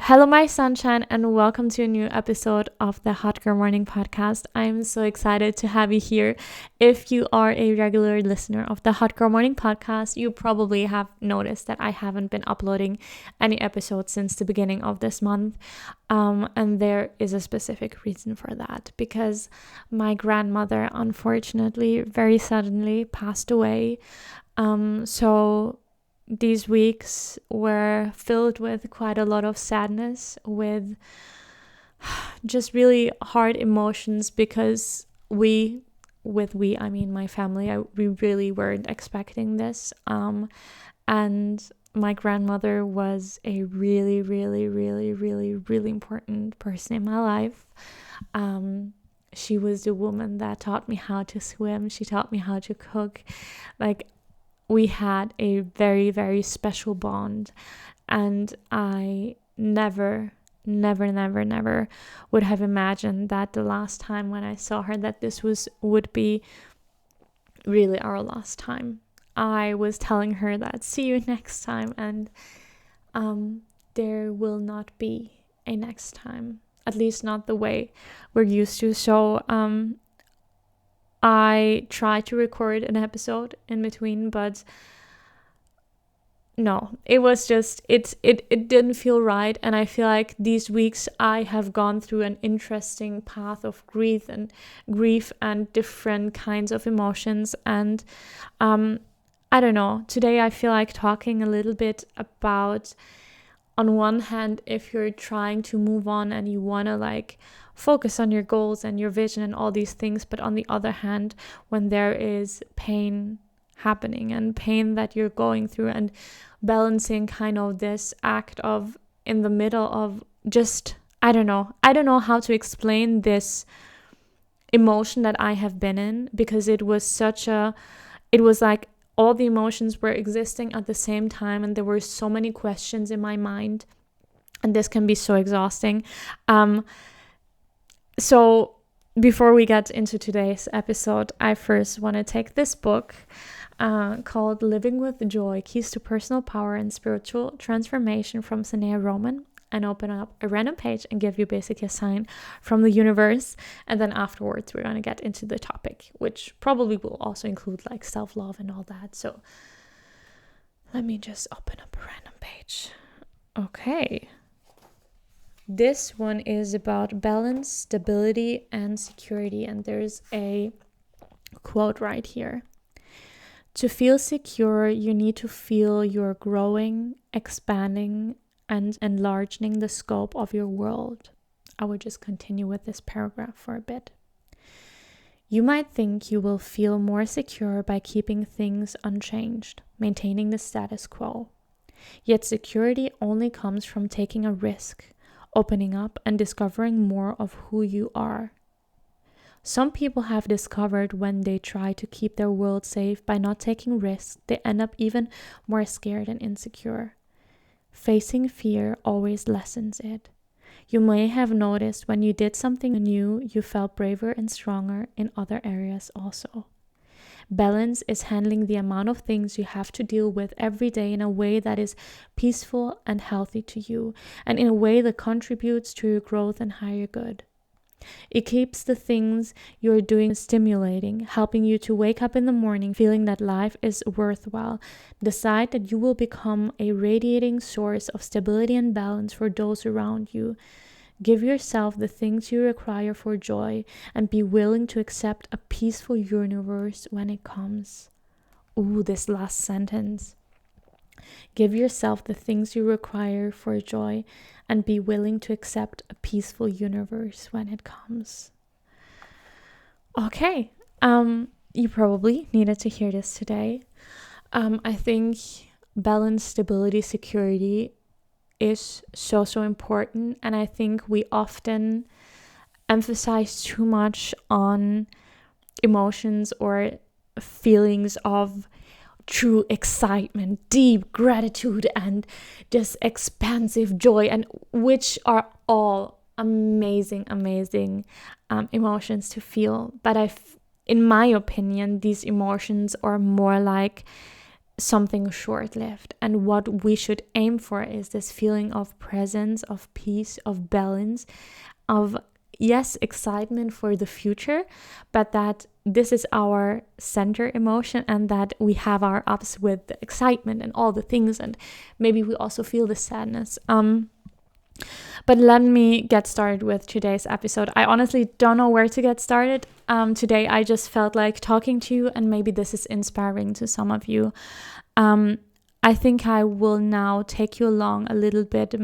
Hello, my sunshine, and welcome to a new episode of the Hot Girl Morning Podcast. I'm so excited to have you here. If you are a regular listener of the Hot Girl Morning Podcast, you probably have noticed that I haven't been uploading any episodes since the beginning of this month. And there is a specific reason for that, because my grandmother, unfortunately, very suddenly passed away. So these weeks were filled with quite a lot of sadness, with just really hard emotions, because I mean my family, we really weren't expecting this. And my grandmother was a really, really, really, really, really important person in my life. She was the woman that taught me how to swim. She taught me how to cook. We had a very, very special bond, and I never would have imagined that the last time when I saw her, that this would be really our last time. I was telling her that see you next time, and there will not be a next time, at least not the way we're used to. So I tried to record an episode in between, but no, it was just, it didn't feel right. And I feel like these weeks I have gone through an interesting path of grief and different kinds of emotions. And I don't know, today I feel like talking a little bit about, on one hand, if you're trying to move on and you want to focus on your goals and your vision and all these things, but on the other hand, when there is pain happening and pain that you're going through, and balancing kind of this act of in the middle of just, I don't know how to explain this emotion that I have been in, because it was like all the emotions were existing at the same time, and there were so many questions in my mind, and this can be so exhausting. So before we get into today's episode, I first want to take this book called Living with Joy, Keys to Personal Power and Spiritual Transformation from Sanea Roman, and open up a random page and give you basically a sign from the universe. And then afterwards, we're going to get into the topic, which probably will also include self-love and all that. So let me just open up a random page. Okay. This one is about balance, stability, and security. And there's a quote right here. To feel secure, you need to feel you're growing, expanding, and enlarging the scope of your world. I will just continue with this paragraph for a bit. You might think you will feel more secure by keeping things unchanged, maintaining the status quo. Yet security only comes from taking a risk, opening up, and discovering more of who you are. Some people have discovered when they try to keep their world safe by not taking risks, they end up even more scared and insecure. Facing fear always lessens it. You may have noticed when you did something new, you felt braver and stronger in other areas also. Balance is handling the amount of things you have to deal with every day in a way that is peaceful and healthy to you, and in a way that contributes to your growth and higher good. It keeps the things you're doing stimulating, helping you to wake up in the morning feeling that life is worthwhile. Decide that you will become a radiating source of stability and balance for those around you. Give yourself the things you require for joy, and be willing to accept a peaceful universe when it comes. Ooh, this last sentence. Give yourself the things you require for joy, and be willing to accept a peaceful universe when it comes. Okay, you probably needed to hear this today. I think balance, stability, security is so important, and I think we often emphasize too much on emotions or feelings of true excitement, deep gratitude, and just expansive joy, and which are all amazing emotions to feel. But in my opinion, these emotions are more like something short-lived, and what we should aim for is this feeling of presence, of peace, of balance, of yes, excitement for the future, but that this is our center emotion, and that we have our ups with the excitement and all the things, and maybe we also feel the sadness. But let me get started with today's episode. I honestly don't know where to get started. Today I just felt like talking to you, and maybe this is inspiring to some of you. I think I will now take you along a little bit.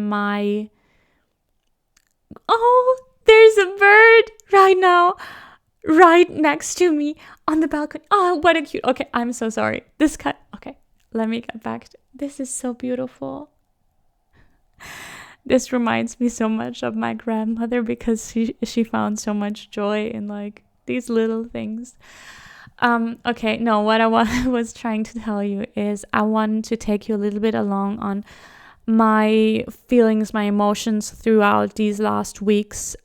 Oh, there's a bird right now, right next to me on the balcony. Oh, what a cute. Okay, I'm so sorry. Okay, let me get back. This is so beautiful. This reminds me so much of my grandmother, because she found so much joy in like these little things. Okay, no, what I was trying to tell you is I want to take you a little bit along on my feelings, my emotions throughout these last weeks,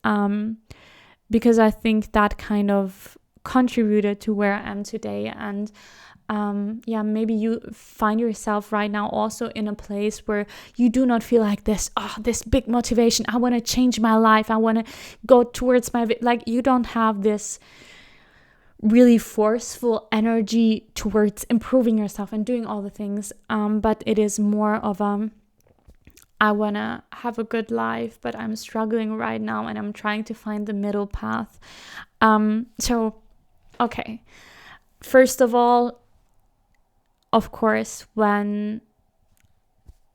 because I think that kind of contributed to where I am today. And maybe you find yourself right now also in a place where you do not feel like this big motivation. I want to change my life. I want to go towards like you don't have this really forceful energy towards improving yourself and doing all the things. But it is more of I want to have a good life, but I'm struggling right now and I'm trying to find the middle path. Okay. First of all, of course, when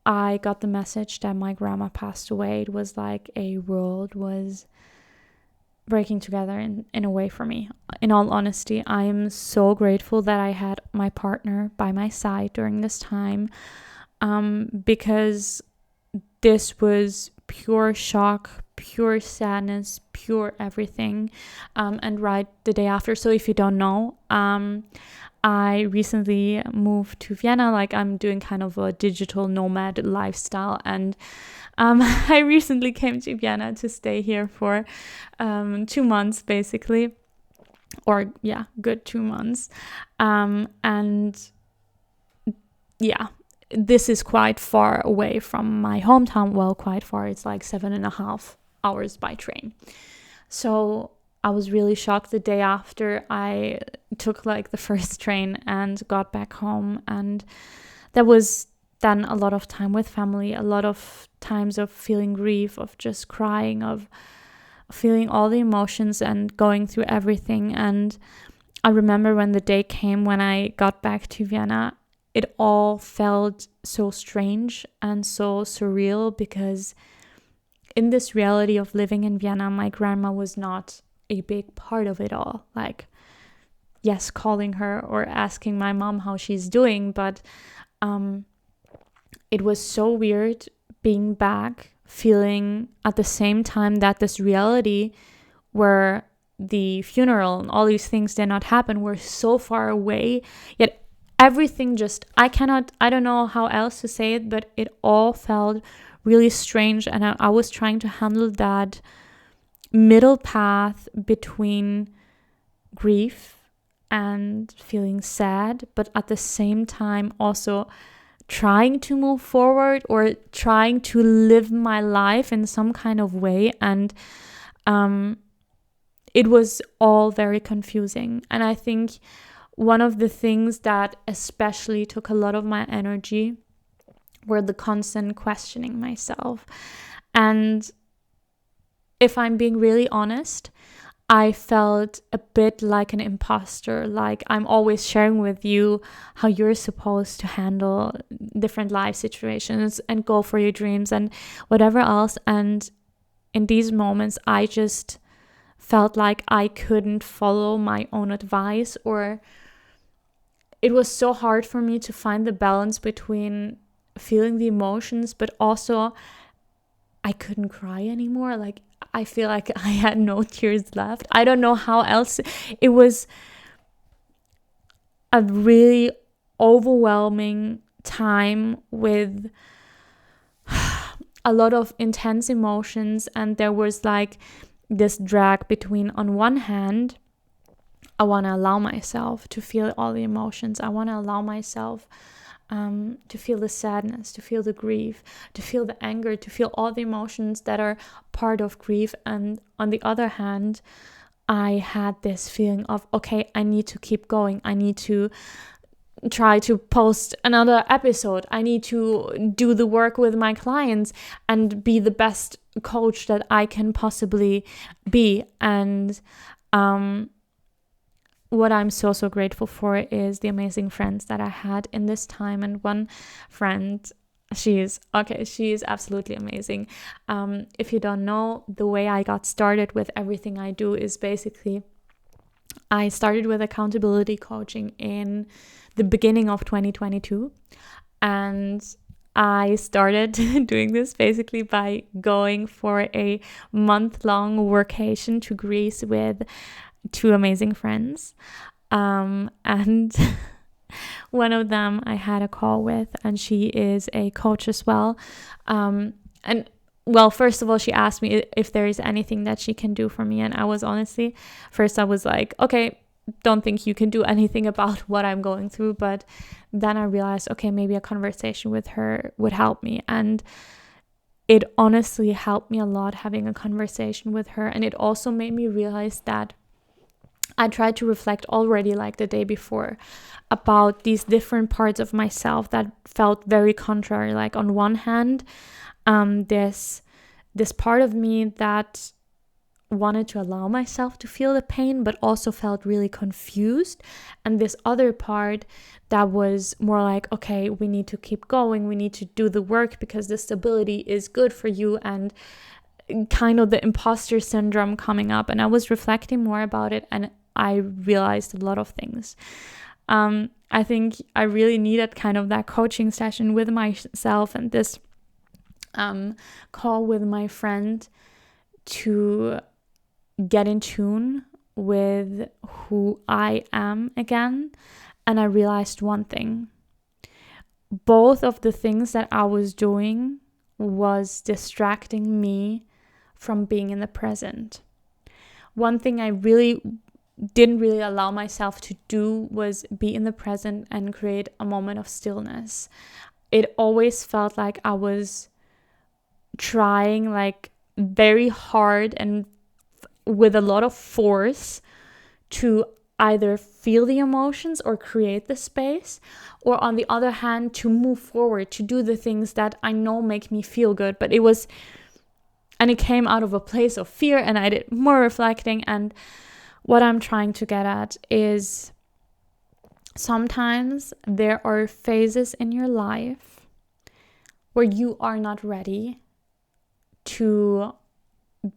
I got the message that my grandma passed away, it was like a world was breaking together in a way for me. In all honesty, I am so grateful that I had my partner by my side during this time, because this was pure shock, pure sadness, pure everything. And right the day after, so if you don't know, I recently moved to Vienna. Like, I'm doing kind of a digital nomad lifestyle, and I recently came to Vienna to stay here for 2 months, basically, or yeah, good 2 months. And yeah, this is quite far away from my hometown. Well, quite far. It's like 7.5 hours by train. So I was really shocked the day after I took like the first train and got back home. And there was then a lot of time with family, a lot of times of feeling grief, of just crying, of feeling all the emotions and going through everything. And I remember when the day came when I got back to Vienna, it all felt so strange and so surreal, because in this reality of living in Vienna, my grandma was not a big part of it all. Like, yes, calling her or asking my mom how she's doing, but it was so weird being back, feeling at the same time that this reality where the funeral and all these things did not happen were so far away, yet everything just, I don't know how else to say it, but it all felt really strange. And I was trying to handle that middle path between grief and feeling sad, but at the same time also trying to move forward or trying to live my life in some kind of way. And it was all very confusing. And I think one of the things that especially took a lot of my energy were the constant questioning myself. And if I'm being really honest, I felt a bit like an imposter. Like, I'm always sharing with you how you're supposed to handle different life situations and go for your dreams and whatever else. And in these moments, I just felt like I couldn't follow my own advice, or it was so hard for me to find the balance between feeling the emotions, but also I couldn't cry anymore. Like, I feel like I had no tears left. I don't know how else. It was a really overwhelming time with a lot of intense emotions. And there was like this drag between, on one hand, I want to allow myself to feel all the emotions. I want to allow myself to feel the sadness, to feel the grief, to feel the anger, to feel all the emotions that are part of grief. And on the other hand, I had this feeling of, okay, I need to keep going. I need to try to post another episode. I need to do the work with my clients and be the best coach that I can possibly be. And what I'm so grateful for is the amazing friends that I had in this time. And one friend, she is absolutely amazing. If you don't know, the way I got started with everything I do is basically I started with accountability coaching in the beginning of 2022, and I started doing this basically by going for a month-long workation to Greece with two amazing friends, and one of them I had a call with, and she is a coach as well. And well, first of all, she asked me if there is anything that she can do for me, and I was honestly, first I was like, okay, don't think you can do anything about what I'm going through. But then I realized, okay, maybe a conversation with her would help me. And it honestly helped me a lot having a conversation with her. And it also made me realize that I tried to reflect already, like the day before, about these different parts of myself that felt very contrary. Like on one hand, this part of me that wanted to allow myself to feel the pain, but also felt really confused. And this other part that was more like, okay, we need to keep going. We need to do the work because the stability is good for you, and kind of the imposter syndrome coming up. And I was reflecting more about it, and I realized a lot of things. I think I really needed kind of that coaching session with myself and this call with my friend to get in tune with who I am again. And I realized one thing. Both of the things that I was doing was distracting me from being in the present. One thing I really didn't really allow myself to do was be in the present and create a moment of stillness. It always felt like I was trying like very hard and with a lot of force to either feel the emotions or create the space, or on the other hand, to move forward, to do the things that I know make me feel good. But it came out of a place of fear, and I did more reflecting. And what I'm trying to get at is sometimes there are phases in your life where you are not ready to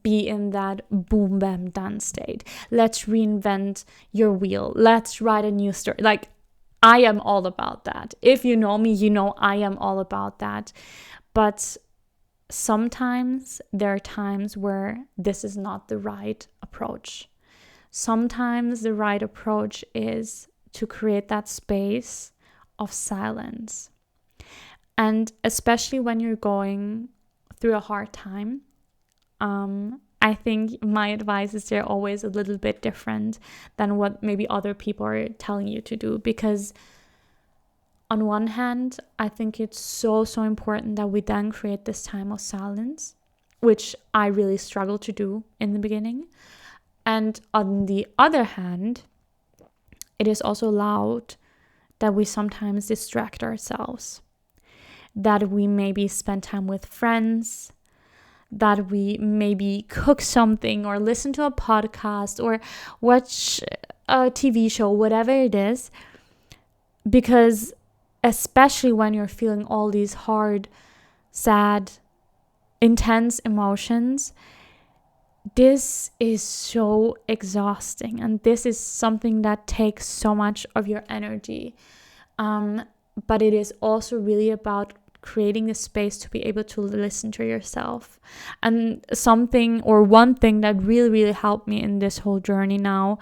be in that boom, bam, done state. Let's reinvent your wheel. Let's write a new story. Like, I am all about that. If you know me, you know I am all about that. But sometimes there are times where this is not the right approach. Sometimes the right approach is to create that space of silence. And especially when you're going through a hard time, I think my advice is they're always a little bit different than what maybe other people are telling you to do. Because on one hand, I think it's so important that we then create this time of silence, which I really struggled to do in the beginning. And on the other hand, it is also allowed that we sometimes distract ourselves, that we maybe spend time with friends, that we maybe cook something or listen to a podcast or watch a TV show, whatever it is. Because especially when you're feeling all these hard, sad, intense emotions, this is so exhausting, and this is something that takes so much of your energy. But it is also really about creating the space to be able to listen to yourself. And one thing that really helped me in this whole journey now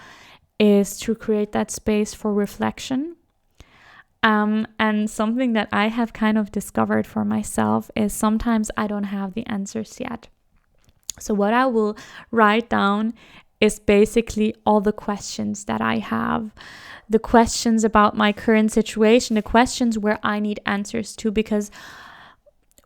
is to create that space for reflection. And something that I have kind of discovered for myself is sometimes I don't have the answers yet. So what I will write down is basically all the questions that I have, the questions about my current situation, the questions where I need answers to. Because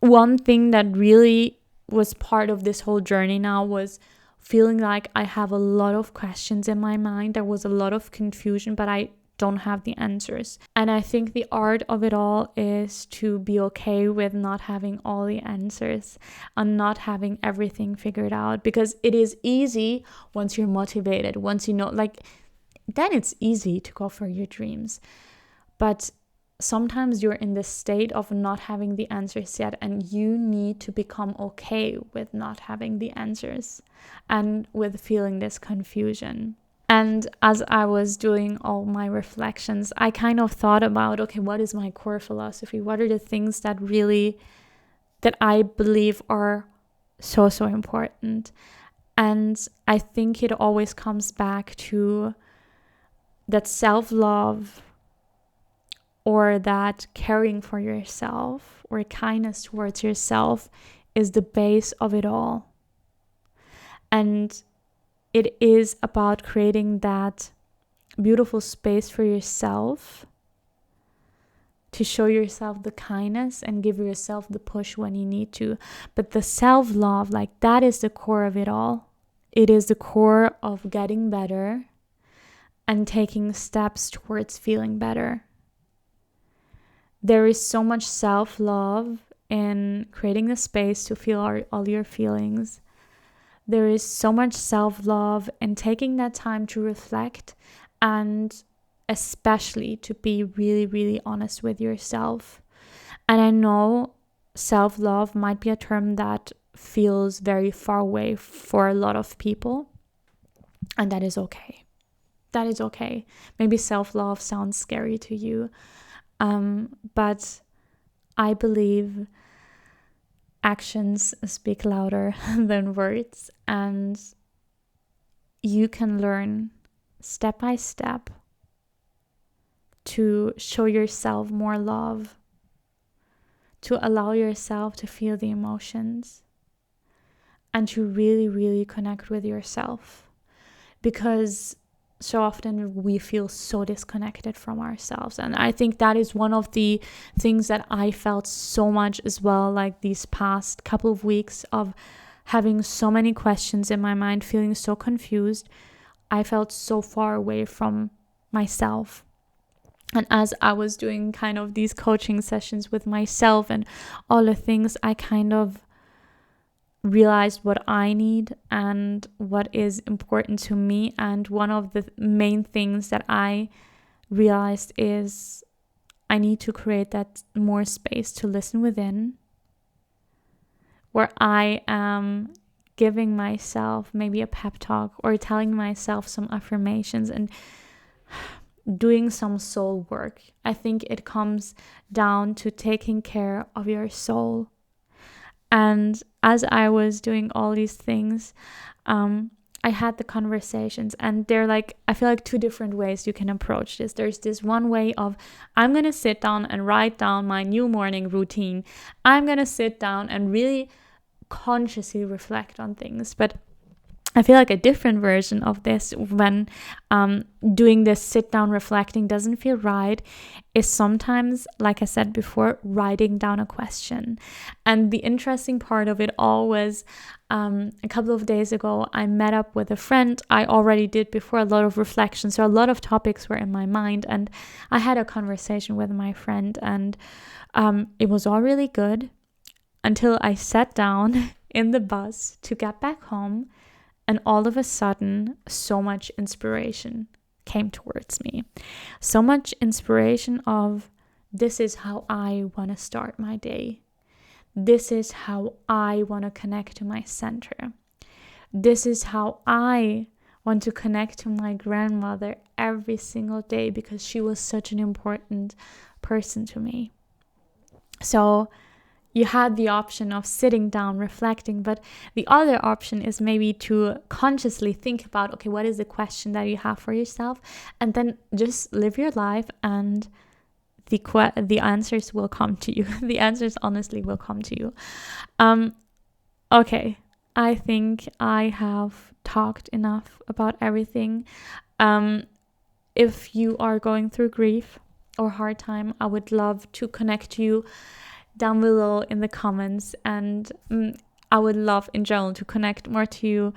one thing that really was part of this whole journey now was feeling like I have a lot of questions in my mind. There was a lot of confusion, but I don't have the answers. And I think the art of it all is to be okay with not having all the answers and not having everything figured out, because it is easy once you're motivated, once you know, like, then it's easy to go for your dreams. But sometimes you're in this state of not having the answers yet, and you need to become okay with not having the answers and with feeling this confusion. And as I was doing all my reflections, I kind of thought about, okay, what is my core philosophy? What are the things that I believe are so important? And I think it always comes back to that self-love, or that caring for yourself, or kindness towards yourself, is the base of it all. And it is about creating that beautiful space for yourself to show yourself the kindness and give yourself the push when you need to. But the self-love, like, that is the core of it all. It is the core of getting better and taking steps towards feeling better. There is so much self-love in creating the space to feel all your feelings. There is so much self-love in taking that time to reflect, and especially to be really, really honest with yourself. And I know self-love might be a term that feels very far away for a lot of people, and that is okay. That is okay. Maybe self-love sounds scary to you, but I believe actions speak louder than words, and you can learn step by step to show yourself more love, to allow yourself to feel the emotions, and to really, really connect with yourself. Because so often we feel so disconnected from ourselves. And I think that is one of the things that I felt so much as well, like these past couple of weeks of having so many questions in my mind, feeling so confused. I felt so far away from myself. And as I was doing kind of these coaching sessions with myself and all the things, I kind of realized what I need and what is important to me. And one of the main things that I realized is I need to create that more space to listen within, where I am giving myself maybe a pep talk or telling myself some affirmations and doing some soul work. I think it comes down to taking care of your soul. And as I was doing all these things, I had the conversations, and they're like, I feel like two different ways you can approach this. There's this one way of, I'm going to sit down and write down my new morning routine. I'm going to sit down and really consciously reflect on things. But I feel like a different version of this, when doing this sit down reflecting doesn't feel right, is sometimes, like I said before, writing down a question. And the interesting part of it all was a couple of days ago, I met up with a friend. I already did before a lot of reflection, so a lot of topics were in my mind, and I had a conversation with my friend, and it was all really good until I sat down in the bus to get back home. And all of a sudden, so much inspiration came towards me. So much inspiration of, this is how I want to start my day. This is how I want to connect to my center. This is how I want to connect to my grandmother every single day, because she was such an important person to me. So you had the option of sitting down, reflecting, but the other option is maybe to consciously think about, okay, what is the question that you have for yourself? And then just live your life, and the answers will come to you. The answers honestly will come to you. Okay, I think I have talked enough about everything. If you are going through grief or hard time, I would love to connect to you down below in the comments, and I would love in general to connect more to you.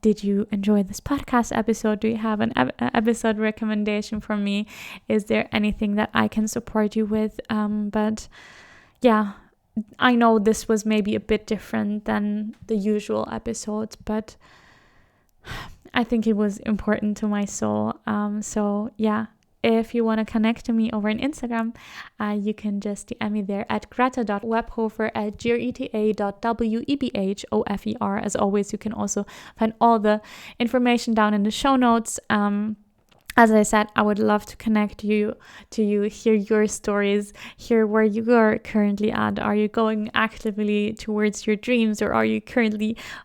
Did you enjoy this podcast episode? Do you have an episode recommendation for me? Is there anything that I can support you with? But yeah, I know this was maybe a bit different than the usual episodes, but I think it was important to my soul. So yeah, if you want to connect to me over on Instagram, you can just DM me there at greta.webhofer at greta.webhofer. As always, you can also find all the information down in the show notes. As I said, I would love to connect to you, hear your stories, hear where you are currently at. Are you going actively towards your dreams, or are you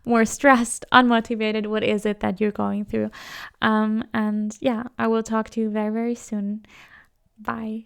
more stressed, unmotivated? What is it that you're going through? And yeah, I will talk to you very, very soon. Bye.